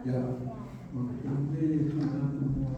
Ya, ini sudah semua.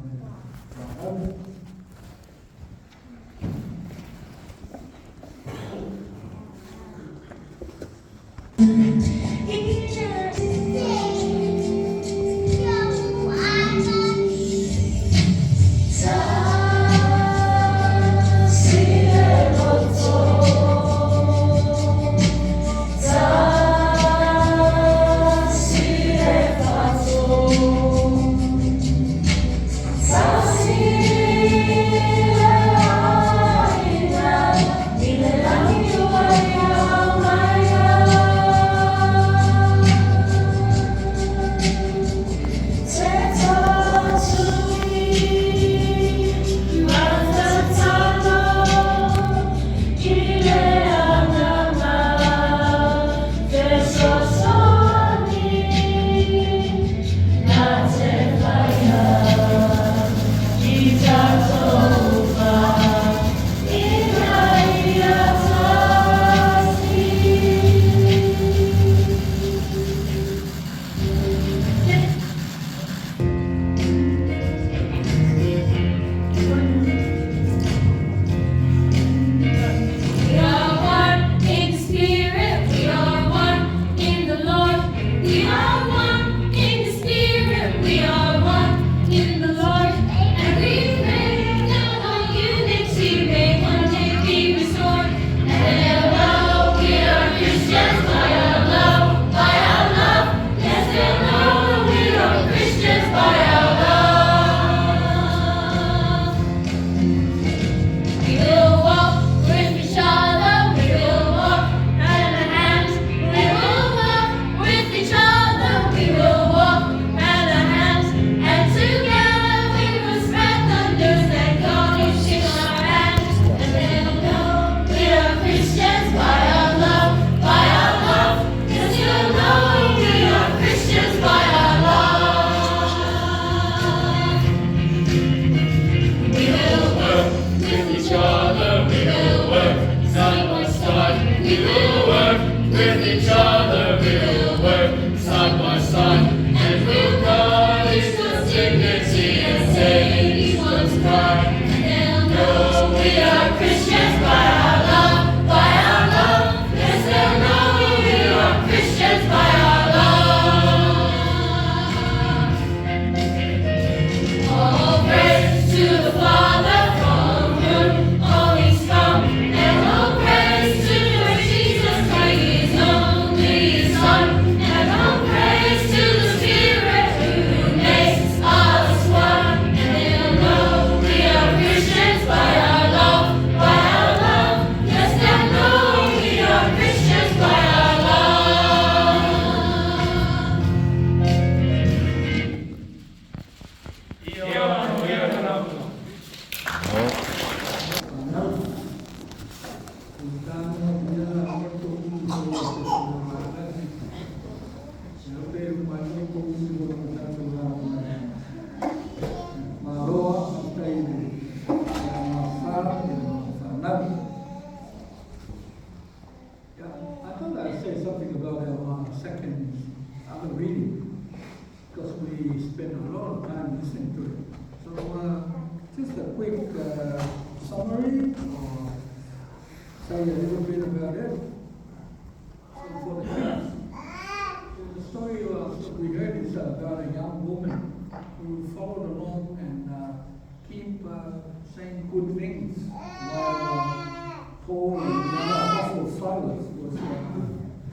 Saying good things while Paul and the other apostle Silas was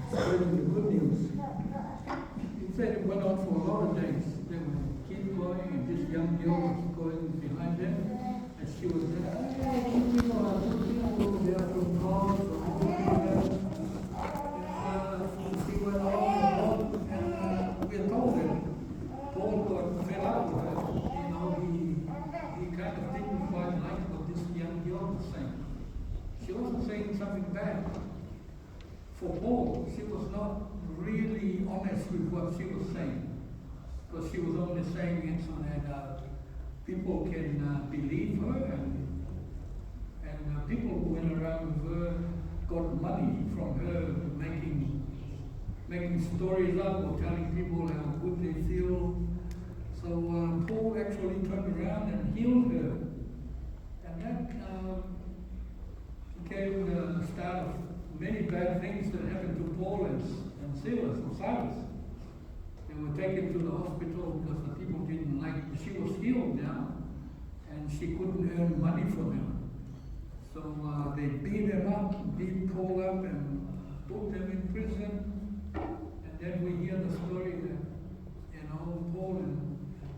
spreading the good news. He said it went on for a lot of days. They would keep going, and this young girl was going behind them, and she was there. Hey, people are looking over there from God, she went on, and we told him Paul got fed up with her. He kind of didn't quite like what this young girl was saying. She wasn't saying something bad. For Paul, she was not really honest with what she was saying. Because she was only saying it so that people can believe her, and people who went around with her got money from her making making stories up or telling people how good they feel. So Paul actually turned around and healed her. And that became the start of many bad things that happened to Paul and Silas or Silas. They were taken to the hospital because the people didn't like, she was healed now, and she couldn't earn money for them. So they beat them up, beat Paul up, and put them in prison. And then we hear the story that, Paul and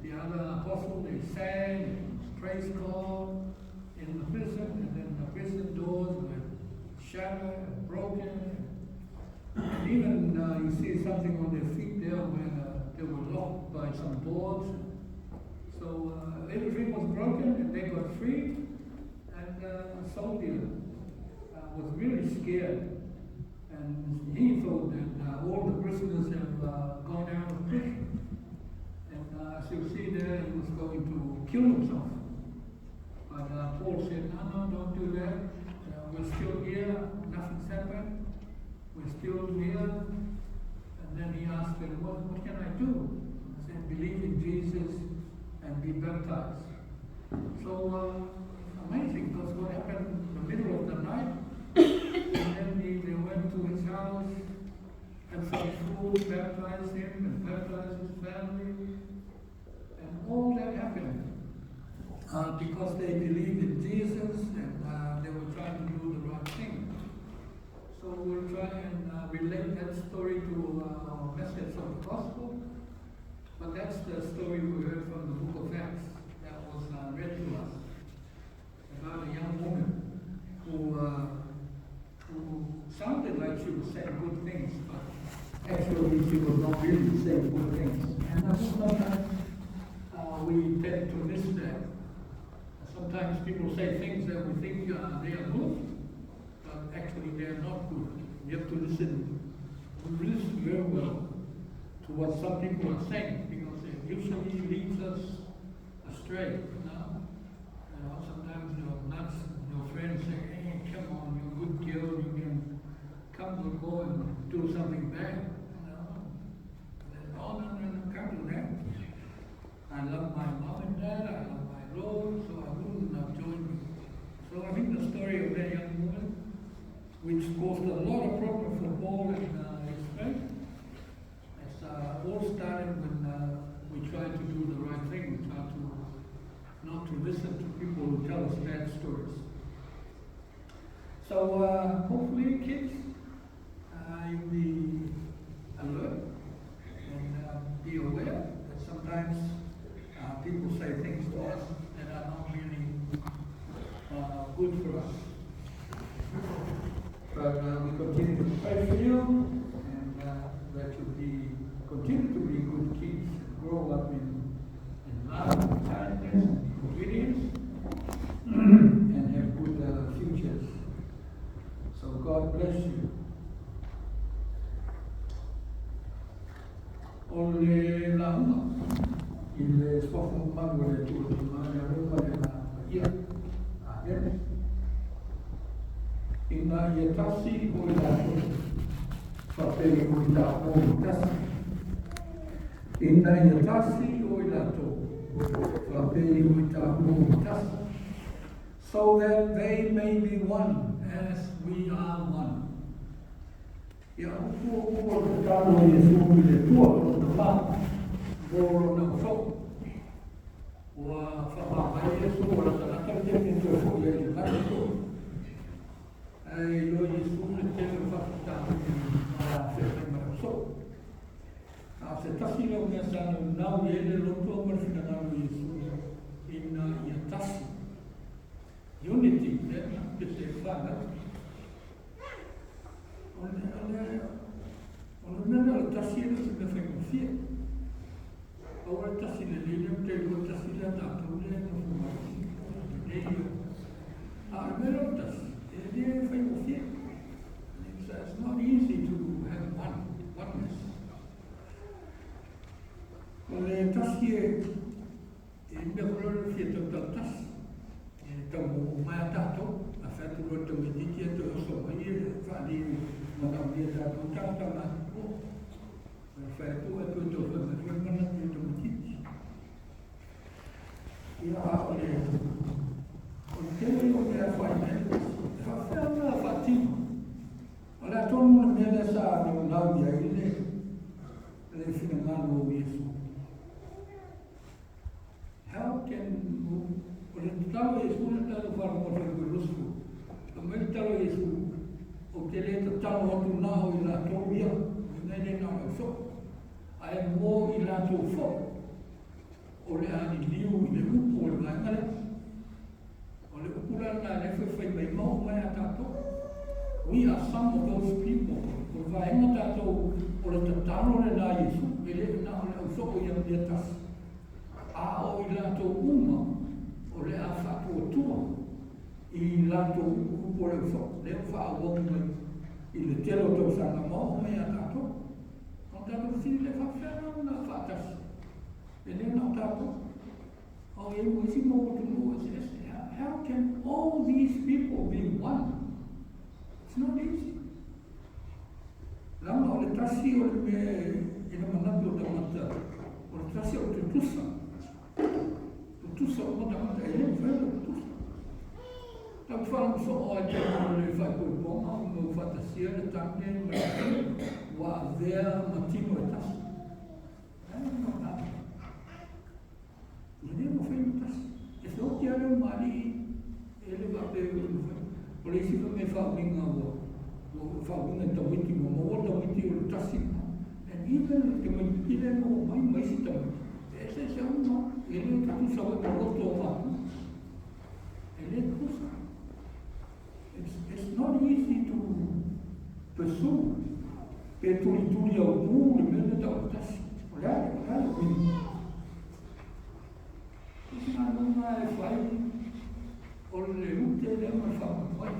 the other apostle, they sang, praise God in the prison, and then the prison doors were shattered and broken. And even you see something on their feet there where they were locked by some boards. So everything was broken and they got free. And Saul was really scared. And he thought that all the prisoners have gone out of prison. And as you see there, he was going to kill himself. But Paul said, no, don't do that. We're still here, nothing's happened. We're still here. And then he asked him, what can I do? He said, believe in Jesus and be baptized. So amazing, because what happened in the middle of the night, and then they went to his house, had some food, baptized him, and baptized his family. And all that happened because they believed in Jesus and they were trying to do the right thing. So we'll try and relate that story to our message of the gospel. But that's the story we heard from the book of Acts that was read to us about a young woman who sounded like she was saying good things, but actually she was not really saying good things. And I think sometimes we tend to miss that. Sometimes people say things that we think they are good, but actually they are not good. You have to listen very well to what some people are saying, because it usually leads us astray. Sometimes your friends say, hey, come on, you're a good girl, you can come and go and do something bad. Oh, no, can't do that. I love my mom and dad, I love my Lord, so I wouldn't have joined you. So I think the story of that young woman, which caused a lot of problems for Paul and his friends, it's all started when we tried to do the right thing. We tried to not to listen to people who tell us bad stories. So hopefully, kids, you'll be alert and be aware that sometimes people say things to us that are not really good for us. But we continue to pray for you, and that you continue to be good kids, grow up in love, kindness, and obedience, and have good futures. So God bless you. Ole lama, il scopo umano del tuo rimane a Roma della Maria. Amen. In yatasi o ilato, paperi o ilato o tasi. In yatasi o ilato, paperi o ilato o tasi. So that they may be one as we are one. Ja, hoe vertalen we zo met de toer van de maan voor een vrouw? Van mij is zo dat er een beetje in de voet is, dat is zo. Hij doet je schoen en tegen van de taal maar zeg maar zo. Als het tasje ook net aan nou je hele loop maar dan nou je schoen in je tasje. Unity, dat is het van dat. Onde está sendo se frequência? Agora está sendo ali, não tem outra cidade da Tula, não foi mais. A melhor ele frequência. It's not easy to have oneness. Onde está sendo, ele melhorou o feito da taça. Então o mais tato, a festa do outro dia, eu sou aí, falei. Madam dia dah tukar tak nak Whai tu e tau whamawhi mana te tau matiti. Ia a o tele o mea whai nei, whawhea ngā whatima. O lea tonu na mea lea sa me o nau ia i le whina ngāno o Iesu. How can o le talo Iesu le talo wharamota i koe rusu. O mei talo Iesu o te le ta talo hotu nao i la tau ia. Nei nei nao au so. Ai mō i la tau fo. O le ani liu i le upu o le maingale. O le upu la na le whai mai mau mai a tātou. We are some of those people. O le whaenga tātou o le tatalo le nā Iesu. E le na o le au so o ia mea tasi. A o i lato uma o le a whako tua i lato upo le uso. Leo wha awong mai i le telo tau sanga mao mai a tato. O tato si le whawhena na whatasi. E le na tato. O e mo isi mo tu mo isi. How can all these people be one? It's not easy. Lama o le tasi o le me i le manatu o tamata. O le tasi o te tusa. Tusa o mata mata e le whaera tusa. Tau wharam so o a te le whai koe ponga, o mo whatasia le tange, wa avea matino e tasi. E no nā. I le mo whainu tasi. E so ki ale mari e le wape e le whainu. O le isi me whauinga o whauinga tawiti mo mo tawiti o le tasi. And even ke mai pile mo mai si tawiti. E se uno. Ele tu sabe que no toma. Ele cruza. It's not easy to pursue. Petulitulia o mundo mesmo da outras. Olha o vídeo. Isso não é vai. Olha o que ele vai fazer.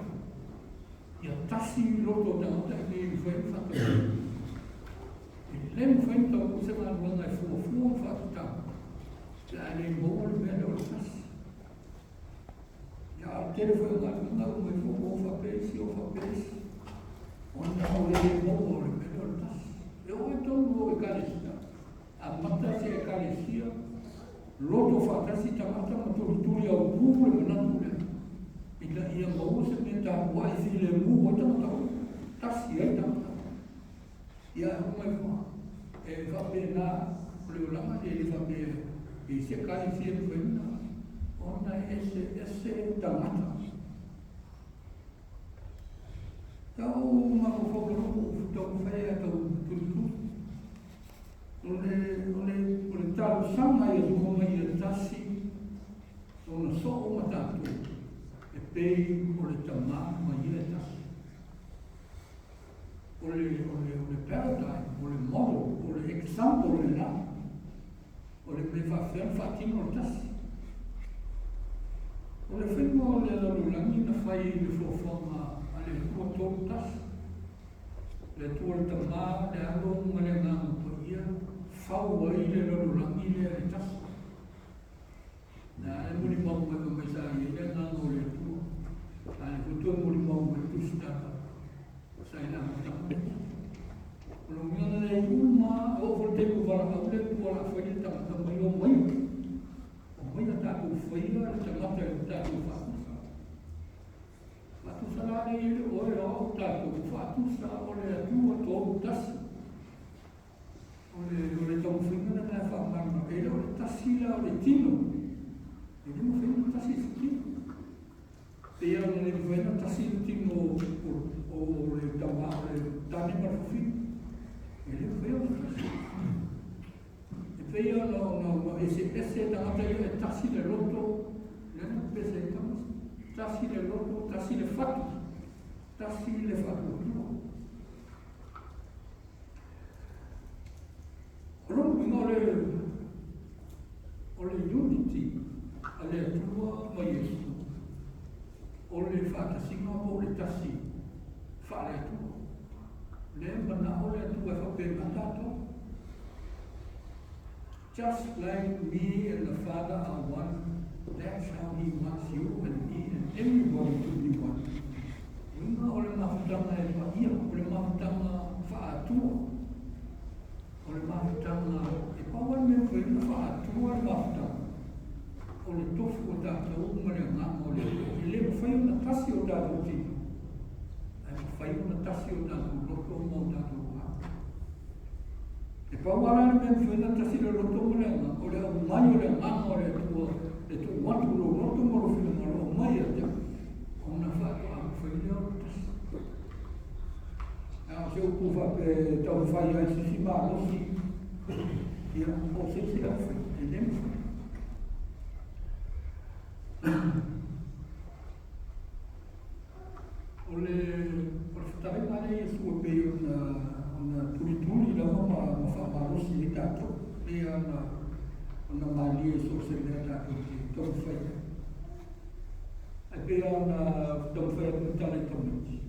E a tassi loto da outra que ele foi fazer. Ele foi então você vai mandar fogo fazer. Ale mō le mea o tasi. Ia a tere whai ngā mai fōko o whapesi o whapesi. O nā o le mō le mea o tasi. E o e tonu o e karesia. A matasi e karesia. Loto whakasi tamata maturi au pū le manatu le. Ila ia mō se me tā wai si le mū o tamata o. Tasi e tamata. Ia o mai wha. E whape nā le o lama e le whape e se kai se whaina, ona ese tangata. Tau mako whakaropo, tau whaia, tau turitu. O le tau sanga i aduho mai e tasi, ona so o matatu, e pei o le tamā mai e tasi. O le paradigm, o le model, o le example le nā. O le me whawhea whakino o tasi. O le whenua o le lalulangi na whai le whawhanga a le kua tōru tasi. Le tua le tamā, le alo ma le ngā mpaia, whau ai le lalulangi le a le tasi. Nā le muri mau mai mai sa i le ngā o le tua. A le kutua muri mau mai tustaka. Sa i nā matama. Lo miona le uma o vol te ko wala au le ko la foi ta ta mai o mai. O mai ta ko foi la ta mata ta ko fa. Ma tu sala le o le o ta ko fa tu sa o le tu o to tas. O le ta foi na na fa ma ma e o le tasila o le tino. E mo foi ta si ski. Te ia le foi na tasila tino o le ta ma le ta ni ma fi. Ele veio no esse tangata ia e tasi le loto le no pese e tamas tasi le loto, tasi le fatu Romping o le unity a le atua mai Iesu o le whakasinga o le tasi wha le atua le mana o le atua e whapena tato. Just like me and the Father are one, that's how He wants you and me and everybody to be one. Winga o le mafutanga e whaia, o le mafutanga whaatua. O le mafutanga, e paua me koe na whaatua le mafutanga. O le tofu o tātou ma le ngama o le e le mawhai na tasi o tātou tino. E mawhai na tasi o tātou loto mo tātou wā. E paua rana me mawhai na tasi le loto mo le ngama, o le au mai o le ngama o le tua, le tu watu lo loto mo lo whina mo lo mai a te. O na whaatua a mawhai leo tasi. Se o kufa pe tau whai ai sisi mā losi, ia o sisi a whai, e lemu whai. O le whatarenga nei e sua pe ona turi lava ma whaamarosi e tātou, e ona mali e so se mea tātou te tau whai. E pe ona tau whai a kutale tamiti.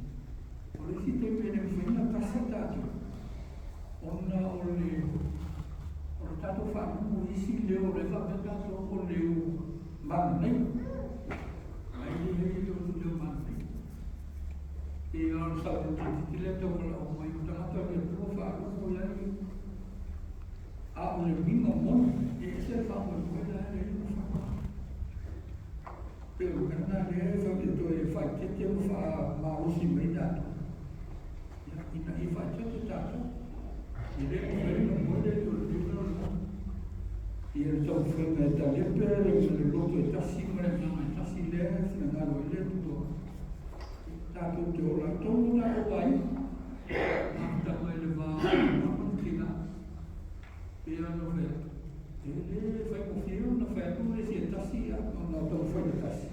O le si te pene mwhina kasi tātou. Ona o le tātou whaamu isi leo le whaka tātou o leo mana nei. Ai le leo leo mana nei. E ana sa te le tau mala o mai o tangata le tua whaamu o leo. A o le minga mona, e se whaamu o le leo whaka. Pero kana le whake to e whai te te wha marosi mai tātou. Ina i whaitata tātou, i re o whaina mole o le tino la. I e tau whaina e ta lepe, le le loto e tasi, mare ngama e tasi lea, whina ngaro e le tuto. Tātou te o la tonu na o wai, mātama e le wā, māpun kina, e ano whea. E le whai mo whio na whai tu le si e tasi, o na tau whaina tasi.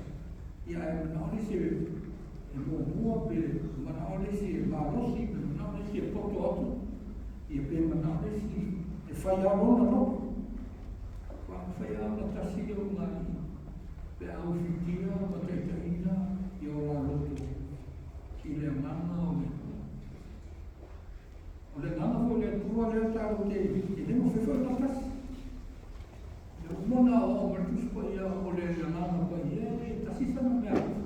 I a e mana ole si e mua pe mana ole si e marosi, pe mana ole si e poto atu, i e pe mana ole si e whai arona lopo. Wha whai arona tasi o ngani, pe au whitia, ma te taina, i o la loto, ki le mana o me. O le ngana fo le tua leo tāro te, e nemo whewhau na tasi. Le umona o martus pa ia o le ngana pa ia, e tasi sana mea.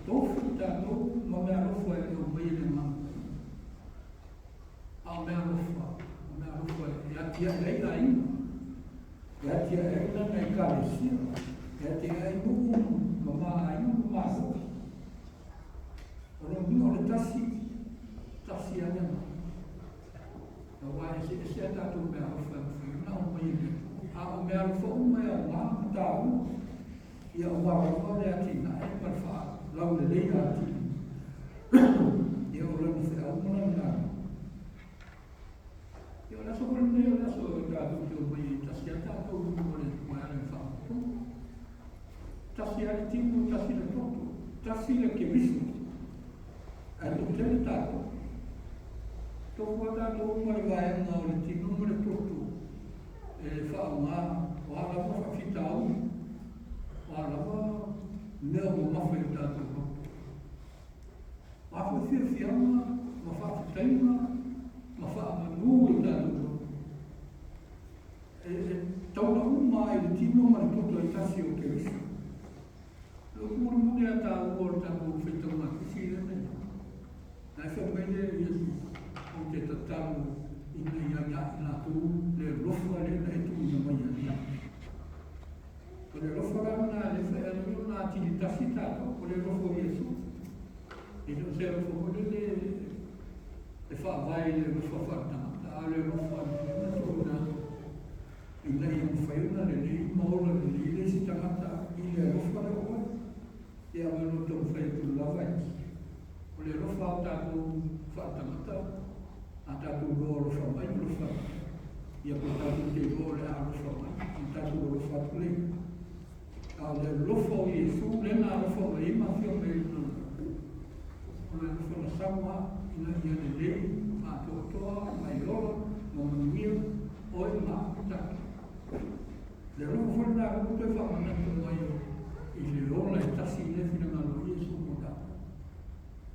Tofu tātou, ma mea rofua e o mai le mana. A mea rofua e atia e la ina. E atia e la nei kāresia. E atia e nuku, ma maa a ina, ma maa soka. O le mingo le tasi anema. E wā e se tātou mea rofua e mwhai, o mai le. A o mea rofua o mai a ngā, tāu. Ia o marafua le atina e marfaa. Lau le leia ati. Ia o lana whea o mana ngā. Ia o laso kore nei o laso tātou te o mai tasi a tātou o le tumaere whaamoto. Tasi a tino, tasi le toto. Tasi le ke visu. A to tele tātou. Toko a tātou o mai waenga o le tino o le toto. E whao ngā. O alawa whawhita au. O alawa nea mo mawhai o tātou hopo. Mawhai whiawhianga, mawhai taima, mawhai manu o tātou hopo. E tauna uma e le tino ma le toto e tasi o ke wisi. Lo kumuru mune a tāu o le tātou whaitau ngā kisi e mea. Nai whamene Iesu o te tatamu ina ia ngā ina tū le rofua le na e tū ina mai a nia. O le rofo rana le whae anu nā tini tasi tātou, o le rofo Iesu. E no se rofo mole le whaavai le rofo whatanga, a le rofo anu na tōna. I nei am whaiuna le nei maola le nei le si tangata i le rofo le oa. E a wano tau whai tu lawai. O le rofo au tātou whatangata, a tātou roa rofo mai rofo. Ia ko tātou te roa le a rofo mai, i tātou rofo atu lei. A le rofo Iesu, le nā rofo mai ma whio me ina. O le rofo na samoa, ina ia le lei, ma toa, mai ora, ma manuia, oi ma kutaki. Le rofo fwere nā rofo te whamanatu mai i le ola e tasi le whina ngalo Iesu mo tā.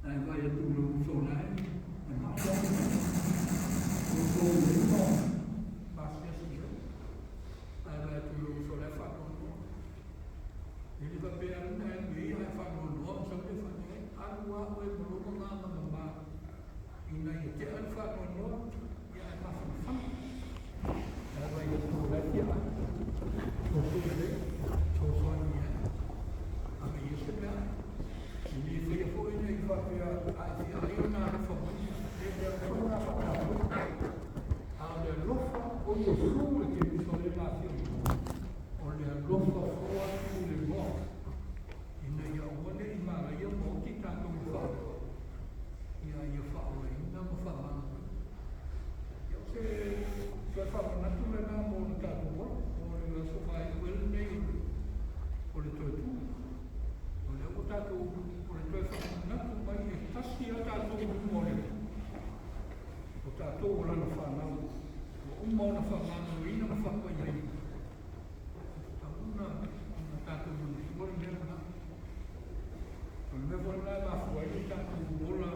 Nai vai atu lo uso lai, e ma kutaki. O tō le ino, pasi esi jo. Nai vai atu lo uso lai whanongo. Ele vai pegar um cara e vai falar no nome, só que ele fala, a rua foi por um lado, e na ideia ele fala no nome, e a tātou o lana whanau. O mauna whanau ina ma whakwa iei. Una tātou muna mora mea mana. O le mewa nai ma fua i tātou ola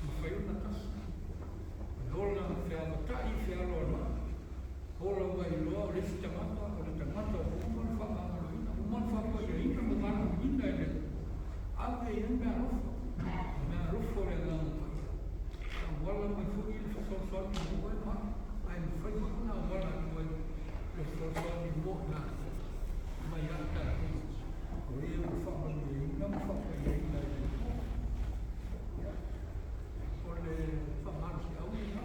ma whaiuna tasi. Ola whea matai, whea loa loa. Ola wai loa o resi tamata, o le tamata o umana whakanga ina. Umana whakwa iei ina ma mana ina ele. Ave i mea rofa. Mea rofa le ngana pai. Wala mai fui le whasosoni mo e ma. Ai me whai whakuna wala i wai le whasosoni mo na. Mai ata o rea o whakanu e ina ma whakwa i ina e. O le whamara si au ina.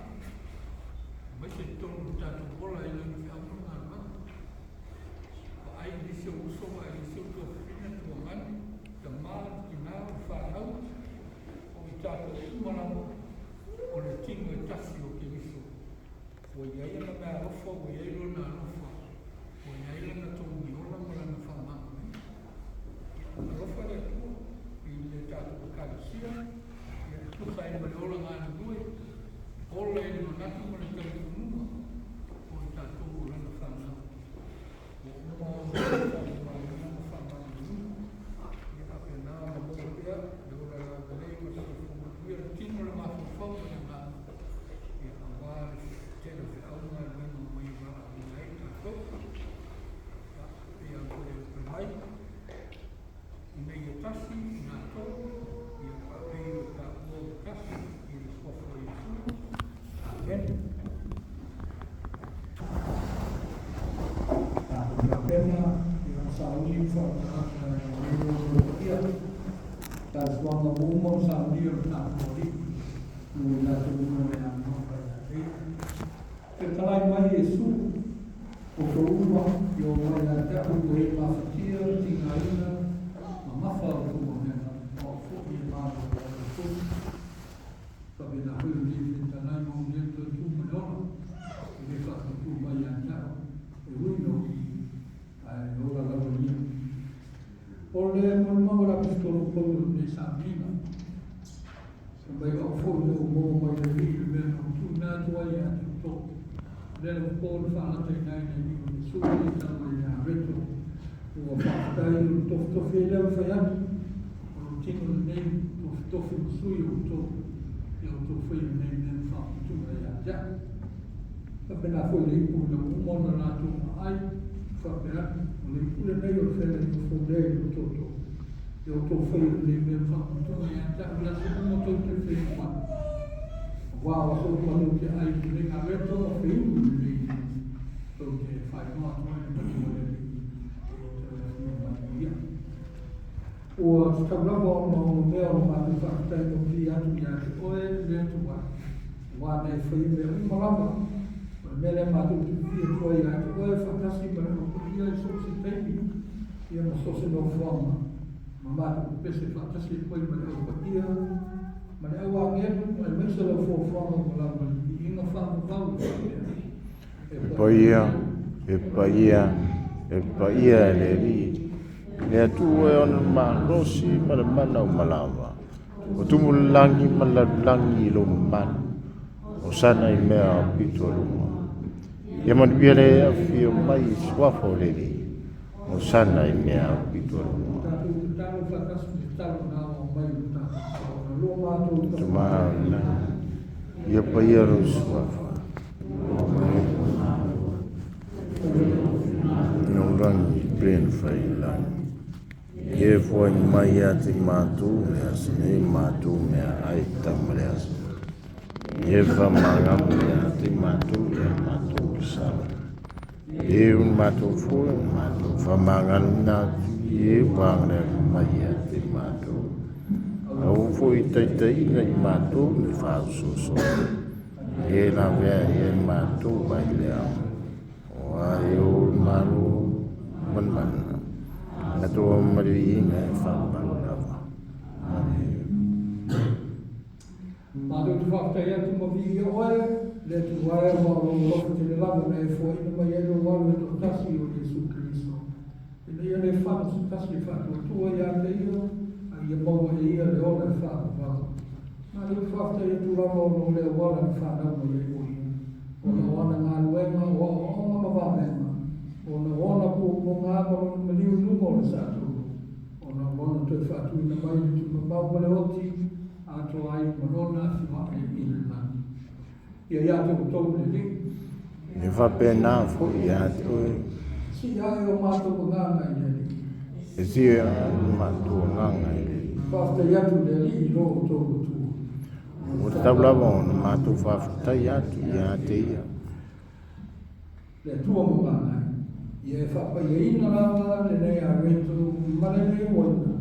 Mai se tonu tātou bola i lana ki au ngā ngā. O ai nisi o uso wa ai nisi o tō whina tua ngani. Ka maa ki nā o whanau. O i tātou umaramo. O le tingo e tasi o ke miso. O iai ana mea rofa, o iai lona rofa. O iai lana tongi ola mo lana whamanga. A rofa le tua, i le tātou kāisia. I a tuha e mare ola ngāna due. Ola e no natu mo le tautunuma. O i tātou o lana whamanga. O uma o lana whamanga numa. I a pe nā ma mo rea, le ola la galei ma sa whamatuia. Tino le mafu whau na ngā. I a wāre tēra whi au ngā lana mai wara i nei tātou. I a koe o mai. I nei o tasi, i nā tō. I a whapei o tā ua o tasi. I le kofo i tū. Amen. La pena i a sauni whakana i a tas wanga mumo sauni o tā kori. Nui nā tūmuna e a mawha i a rei. Te talai mai Jesu. O ko ua i o mai a te ahu o e mawhatia, tina ina. Ma mawha o tūma mena. O fuki e mālo o a tūma. Sabi na hui ni te tanai mo ni to tūma leona. I le whaka tūma i a tau. E uino ai ora la vonia. O le mo la pistolo polo de Samina. Mai o fono mo mai le vi me no tu na tua ia to. Le lo polo fa la te nai ni ni su ni ta mai a reto. O fa tai to fele fa ia. O tino nei to fu su io to. Io to fu nei nei fa tu ia ja. Appena fu lì uno mondo nato ai fa per le pure nei o fele di fondere tutto. Io to fu nei nei fa tu ia ja la secondo to te fe fa. Wow, so quando ti hai di nga retto o fe lì. To che fai no a o sta bravo no vero ma di fatto non ti ha tu ya o è dentro wa nei fe me malama. Mele matu tu fia tua ia o e fantastico ma non podia so si tempi. Io non so se non forma. Ma matu pese fantastico poi ma non podia. Ma ne ho anche ma me se lo fu forma con la in una forma paulo. E paia le ri. Le tu e on ma rosi ma le mana o malava. O tu mulangi ma la langi lo man. O sana I mea pito lunga. Ia man viere a fio mai suafo le ri. O sana I mea pito lunga. Tumana. Ia paia ro suafo. Non rangi plen fai langi. Ie foi mai ati matu mea sine matu mea ai tamreas. Ie va mangam mea ati matu mea matu sama. Ie un matu foi matu va mangan na ie vangne mai ati matu. Au foi tai na matu me fa so. Ie na vea ie matu vai lea. Ai o malu man. Na tua mari nga fa balava. Ma tu fa te tu mo vi oe le tu vai mo lo te le lava ne foi no mai ero walo to tasi o Gesù Cristo. E ne le fa su tasi fa tu ia te io ai mo e ia le ora fa va. Ma le whafta i tu rama o le wala ni whanau no le ui. O na wana ngā luenga o onga mawamenga. O na wana po ngā maro ni liu nungo le sāturu. O na wana tui whatu i na mai ni tu mabau le oti. Ato ai marona si waka i ile nani. Ia ia te tau le li. Ni whapena fu ia tui. Si ai o mātou ngā ngai le li. E si e matu nganga i li. Whafta i atu le li i roho tōku tu. O taulawa o na matu whaftai atu ia te ia. Le tua mo ngai. Ia e whapa i ina ranga le nei a reto mare nei oina.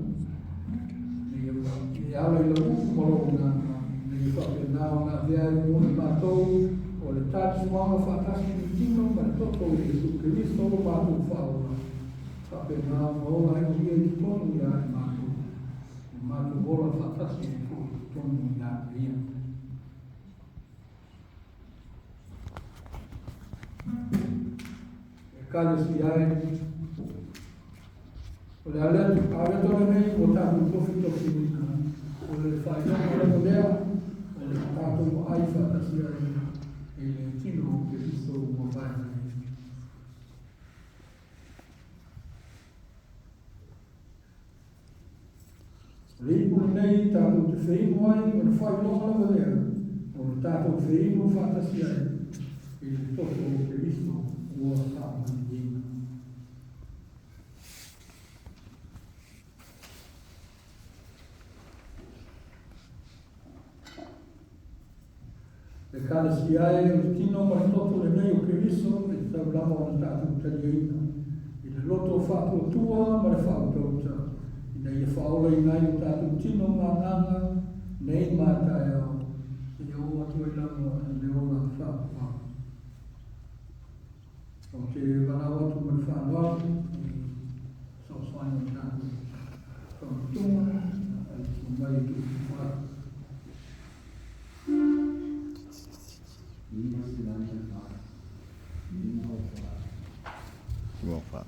Ia ala i la uku maro ngā. Nei whape nao ngā vea i mōna mātou. O le tātu wanga whakasi ni tino ma le toto i Jesu Christo o mātou whaona. Whape nao maona i kia i tonu i a mātou. Mātou ora whakasi i tonu i a ia. Kālesi ai, o le aleto le nei, o tātou tofi nina, o le whainonga le modea, o le tātou ai whakasi ai, e le tino o ke Kristo mo vai nei. Le ipu nei, tātou te whaino ai, o le whainonga le modea, o le tātou whaino whakasi ai, e le toto o ke Kristo mo vai nei. Le kālesi ai o le tino ma le toto le nei o Keriso e te taulama o le tātou taliaina. I le loto whātua ma le whautauta. I nei e whaola i nai o tātou tino ma nganga nei mātai au. E o atu e lama e le ola whātua. O te wanau atu ma le whātua i sauswaina o tātou. Whātua e tu mai tu whātua. Bom, fala.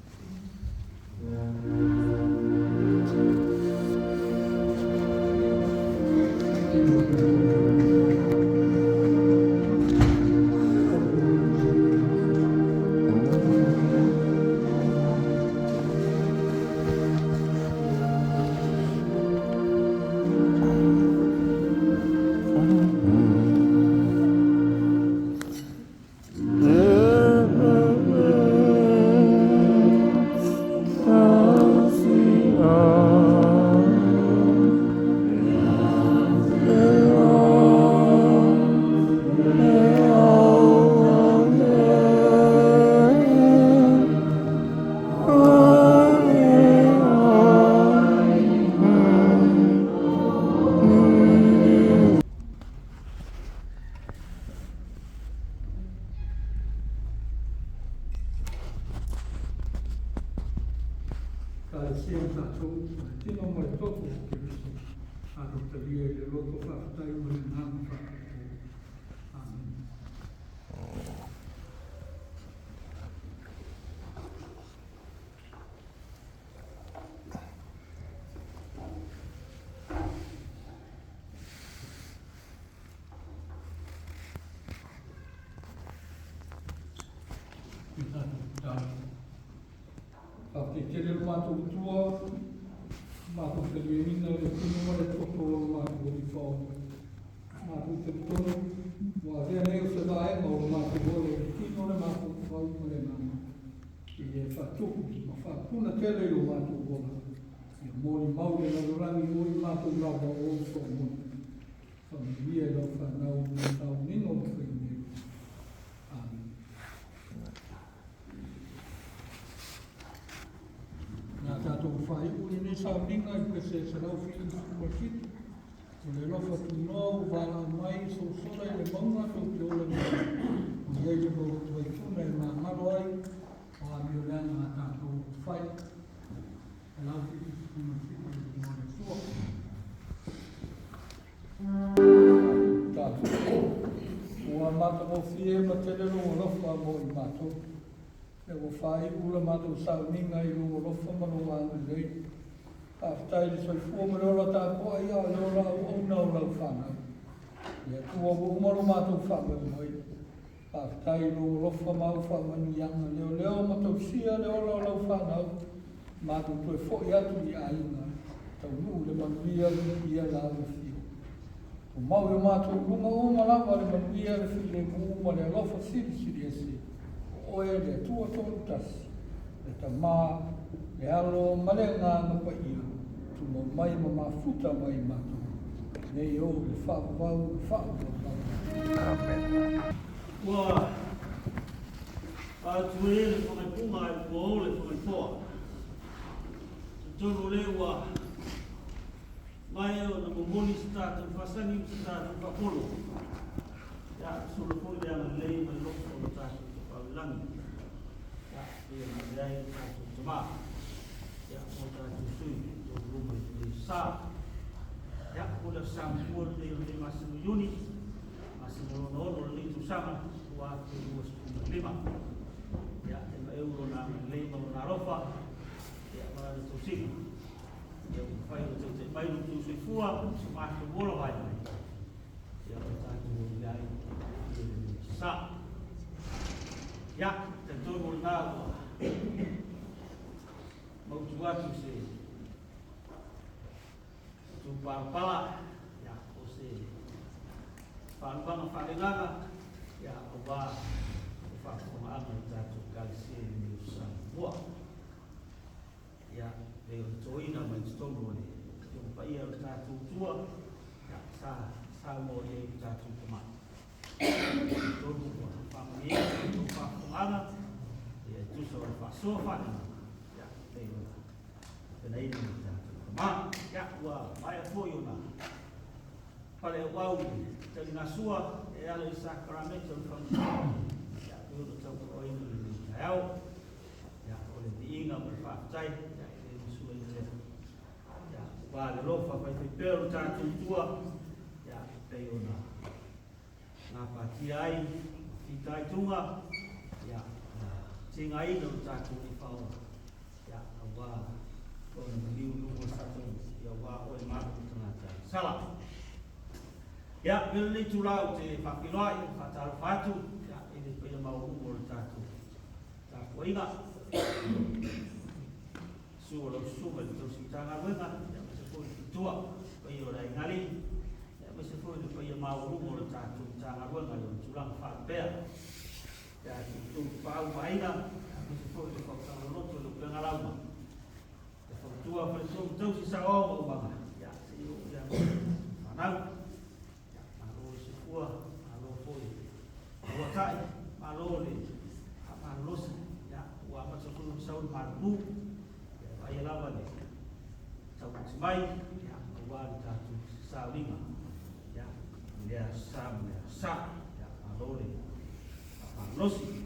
Ke kere mātou tua, mātou te luenina le tino le toto o mātou o whao. Mātou te tono, wā rea neo se vae o mātou o le tino le mātou whao i mare nama. I e whatuku, ma whakuna tele o mātou o la. I a mōri maure na rangi o i mātou rawa o so mōri. Whamia lau whanau o tau nino o whaineo. Amen. Nā tātou whai uri ne sa ringa i pese se rau whiri whakiti. O le rofa tu nou, wala mai, so sora i le maunga tau te ola mai. O le eile mo tu ai tuna i mā maro ai, o a mi o leana nā tātou whai. E lau whiri whakiti i mōne sua. Tātou. O a mata o fie ma telero o rofa mo i mātou. E o whai ura mātou sau ninga i rungo rofa maro anu rei. Tāwhitai li soi fua maro la tā koa ia le ora o au nau lau whanau. Ia tua umaro mātou whamau moi. Pātai lo lofa mau whamanu ianga leo leo matau sia leo lau lau whanau. Mātou toi fōi atu i ainga. Tau nuu le manuia ia la le fio. O mau e mātou runga uma lava le manuia le fio le kuuma le alofa siri siri esi. O e le tua tolu tasi. Le ta mā, le alo male ngā ngapa ia. Tu mo mai ma mafuta mai mātou. Nei o le whaavau, le whaavau. Amen. Ua, tuere le whakaipunga e kua o le whakaipoa. Tonu le ua, mai o na momoni sa tātou whasangi sa tātou whakolo. Ia, sura koi le ana lei mai loko o tātou te paulangi. Ia, ia na leai tātou te mā. Ia, o tātou sui, tō ruma i te sā. Ia, o le sāmpua le masimo yuni. Masimo ono le tu sama. Ua, te ua sepuna lima. Ia, e ma euro na leima o na rofa. Ia, ma le tō sima. Ia, whai o te mai rutu sui fua, se mātou wola vai mai. Ia, o tātou o iai, i sā. Ia, te tōru o nā ua. Mautu atu se tu parapala, ia, o se whanupanga whanenganga, ia, o wā, o whakonga anga i tātou kalisia i mi o sā mua. Ia, leo toina mai tonu ole yo pai o tātou tua ya sa mo e tātou tama tonu ko famia to whakonganga e tu so whasofa ya leo penai ni tātou tama ya ua mai a foi ona pale wau te na sua e ala i Sacramento ya yo to tau o ni tau ya ole diinga mo whaftai wa le lofa fai te pero tātou tua ia pei ona ngā pati ai i tai tunga ia tinga ina o tātou i whaua ia a wā o na liu nuko tātou ia wā o e mātu tangata sala ia pera ni tūrau te whakiroa i whataru whatu ia i le pei mau umo o tātou tātou inga sua lo suma i tōsi tanga wenga tua pai o rai ngali e me se foi pai mau rumo le tātou tanga ruanga i tulang whapea ia tu pau maina me se foi le whakatanga noto le penga lauma e whakatua pai tau si sa o o manga ia se i o ia manau ia malo se fua malo foi ua tai malo le malo se ia ua mata kuru saun maru ia pai lava le tau mai ya wali tatu salinga ya dia sam ya sa ya alole losi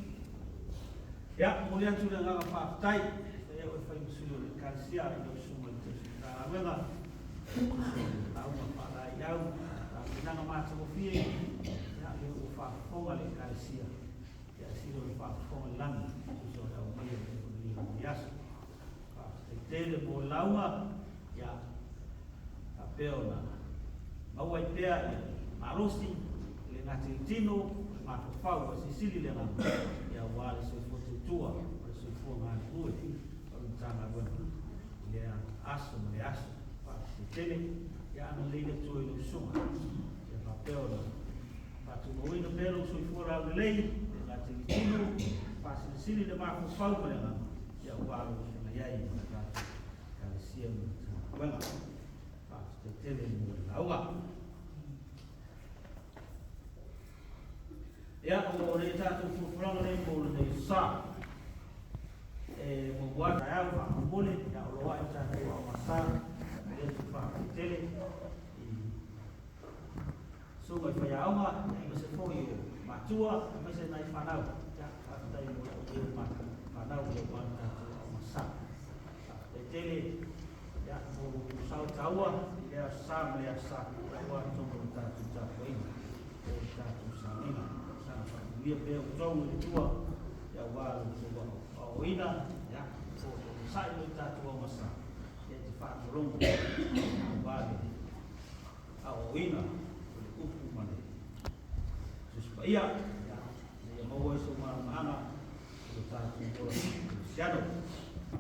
ya mulian sudah ngapa partai saya fai musulo kalsia ino suma itu ta wela tau apa la yau ta nanga mata ko fie ya le ufa fonga le kalsia ya silo ufa fonga lang so da mai ni yas pa tele mo laua ya apeona mau ai pea marosi le ngati tino ma fau sisili le ngam ya wale so foto tua so fonga ku o tanga bueno le aso le aso pa tele ya no le to i suma ya apeona pa tu mo ino pelo so fora le ngati tino pa sisili le ma fau le ngam ya wale ya i ka sia bueno, te tele mo laua. Ya o le tātou fufuranga nei mo le sa. Mo wata ya fa mole ya o loa i tātou o masa le tu fa tele. So mai fa ya oma me se foi o matua me se nai fanau. Ya fa dai mo o mata fanau le wata o masa. Tele ya mo sau taua ya sam ya sa wa tong ta ta foi o ta tu sa ina sa fa dia pe o tong ni tua ya wa o ina ya o sa ni ta tu o sa ya te fa long wa ni a o ina o ku man ia mau ai so mana o tātou siano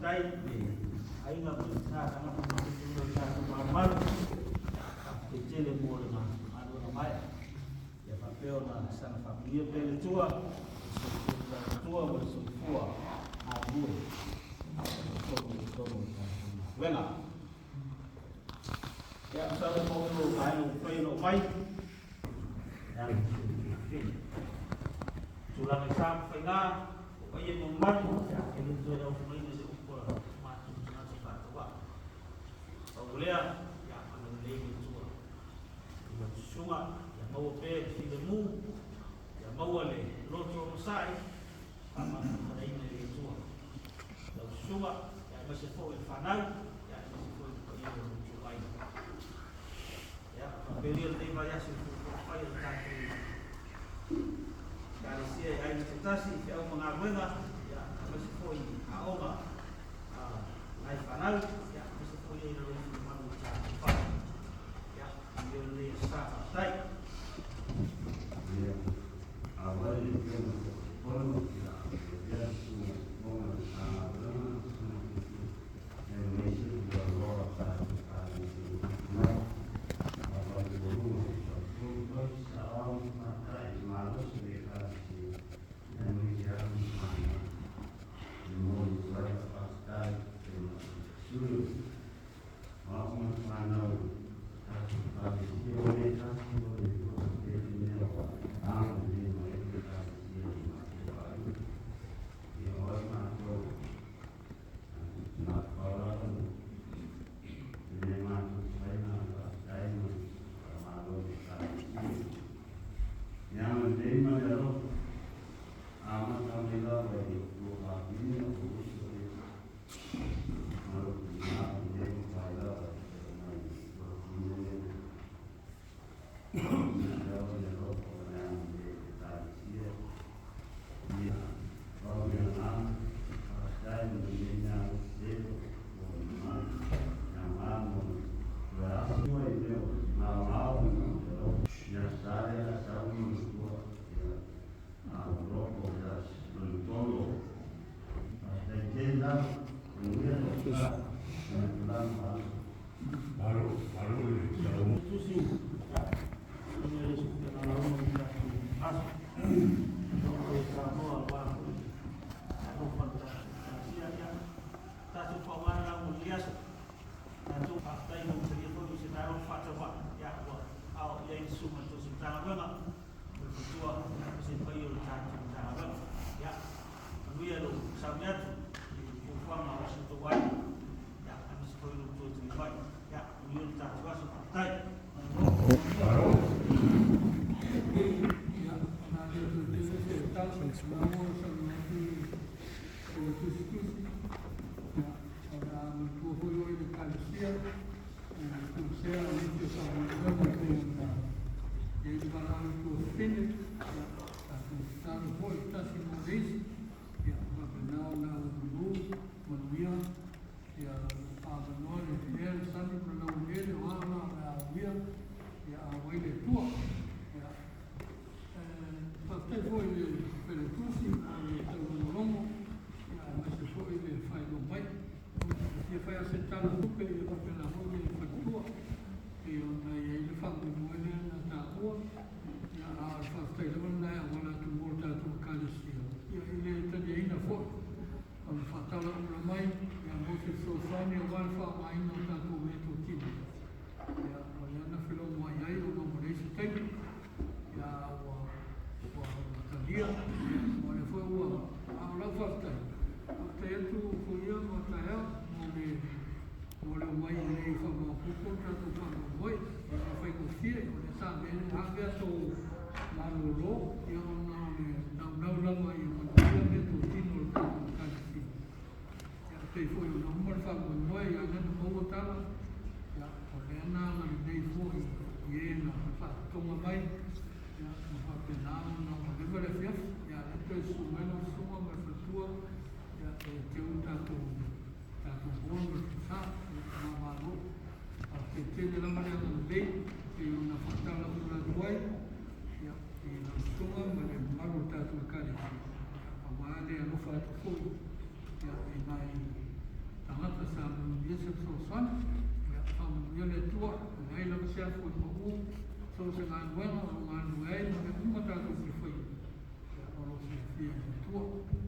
tai ai ngā tā tanga o tātou maru te tele mo le maru na mai ia whapeo na sana whapuria pele tua tua o so fua a rue venga ia sa mo ai no pai no mai ia tulang isang whainga o ia mo matu ia ke luto e au mai se upo matu na se patawa o lea ia ana lei tua ia sunga ia mau pe file mu ia mau ale loto sai ama nei nei tua ia sunga ia ma se fo e fanau ia ma se fo e ia no tuai ia perio dei vai a se fai o tanto Kalesia ai te tasi te au mga ruenga ia masi foi a oma ai whanau ia masi foi e roi i manu ta whai ia i o le sa tai ia a wai i kena pono ia ia su mona a rana e meisi i a loa ta a na a wai i runa sa tuba sa au a tai malos i Sunga maru tātou kare. Wāle alo whātu fōi. E mai tangata sa Yesu Sosan. Yole tua, ngai la sia fōi mo u. So se ngā nuenga o ngā nuenga, ma tātou ki whai. Oro se fia tua.